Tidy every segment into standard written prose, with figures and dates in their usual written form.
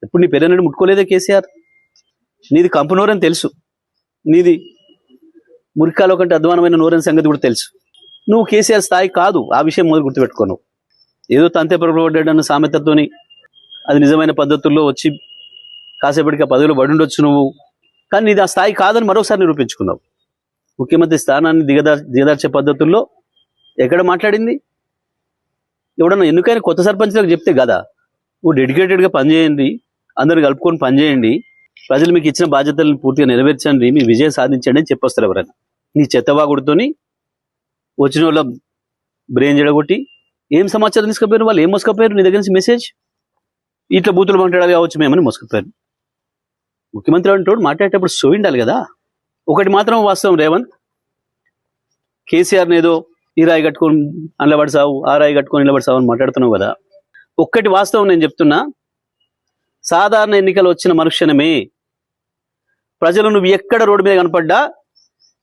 ఎప్పుడు నీ పెరనని ముట్టుకోలేదే కేసీఆర్. నీది కంపు నోరని తెలుసు, నీది మురికాలో కంటే అధ్వానమైన నోరని సంగతి కూడా తెలుసు. నువ్వు కేసీఆర్ స్థాయి కాదు, ఆ విషయం మొదలు గుర్తుపెట్టుకోను. ఏదో తంతే పొరపడ్డాడన్న సామెతతోని అది నిజమైన పద్ధతుల్లో వచ్చి కాసేపటికి ఆ పదవిలో పడుండొచ్చు నువ్వు, కానీ నీది ఆ స్థాయి కాదని మరోసారి నిరూపించుకున్నావు. ముఖ్యమంత్రి స్థానాన్ని దిగదార్చే పద్ధతుల్లో ఎక్కడ మాట్లాడింది? ఎవడన్నా ఎన్నికైనా కొత్త సర్పంచ్లకు చెప్తే కదా, నువ్వు డెడికేటెడ్గా పనిచేయండి, అందరు కలుపుకొని పనిచేయండి, ప్రజలు మీకు ఇచ్చిన బాధ్యతలను పూర్తిగా నెరవేర్చండి, మీ విజయం సాధించండి అని చెప్పొస్తారు ఎవరైనా. నీ చెత్తవాగుడుతోని వచ్చిన వాళ్ళ బ్రెయిన్ జడగొట్టి ఏం సమాచారం తీసుకుపోయారు, వాళ్ళు ఏం మోసుకపోయారు నీ దగ్గర నుంచి మెసేజ్, ఇట్లా బూతులు మాట్లాడాలి కావచ్చు మేమని మోసుకుపోయారు. ముఖ్యమంత్రి అంటూ మాట్లాడేటప్పుడు సో ఉండాలి కదా. ఒకటి మాత్రం వాస్తవం రేవంత్, కేసీఆర్ని ఏదో ఈ రాయి కట్టుకొని నిలబడసావు, ఆ రాయి కట్టుకొని నిలబడసావు అని మాట్లాడుతున్నావు కదా. ఒక్కటి వాస్తవం నేను చెప్తున్నా, సాధారణ ఎన్నికలు వచ్చిన మరుక్షణమే ప్రజలు నువ్వు ఎక్కడ రోడ్డు మీద కనపడ్డా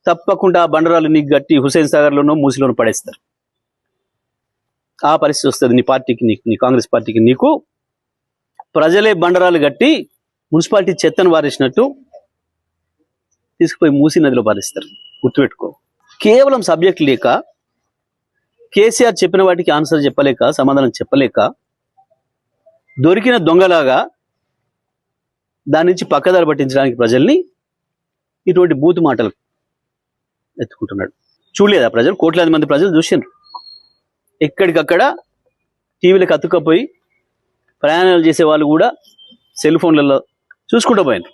తప్పకుండా బండరాలు నీకు గట్టి హుసేన్ సాగర్లోనో మూసిలోనో పడేస్తారు. ఆ పరిస్థితి వస్తుంది నీ పార్టీకి, నీ కాంగ్రెస్ పార్టీకి. నీకు ప్రజలే బండరాలు గట్టి మున్సిపాలిటీ చెత్తను వారేసినట్టు తీసుకుపోయి మూసి నదిలో పారేస్తారు. గుర్తుపెట్టుకో. కేవలం సబ్జెక్ట్ లేక, కేసీఆర్ చెప్పిన వాటికి ఆన్సర్ చెప్పలేక, సమాధానం చెప్పలేక, దొరికిన దొంగలాగా దాని నుంచి పక్కదారి పట్టించడానికి ప్రజల్ని ఇటువంటి బూతు మాటలు ఎత్తుకుంటున్నాడు. చూడలేదా ప్రజలు? కోట్లాది మంది ప్రజలు చూసిండ్రు. ఎక్కడికక్కడ టీవీలకు అతుక్కపోయి ప్రయాణాలు చేసే వాళ్ళు కూడా సెల్ ఫోన్లలో చూసుకుంటూ పోయినారు.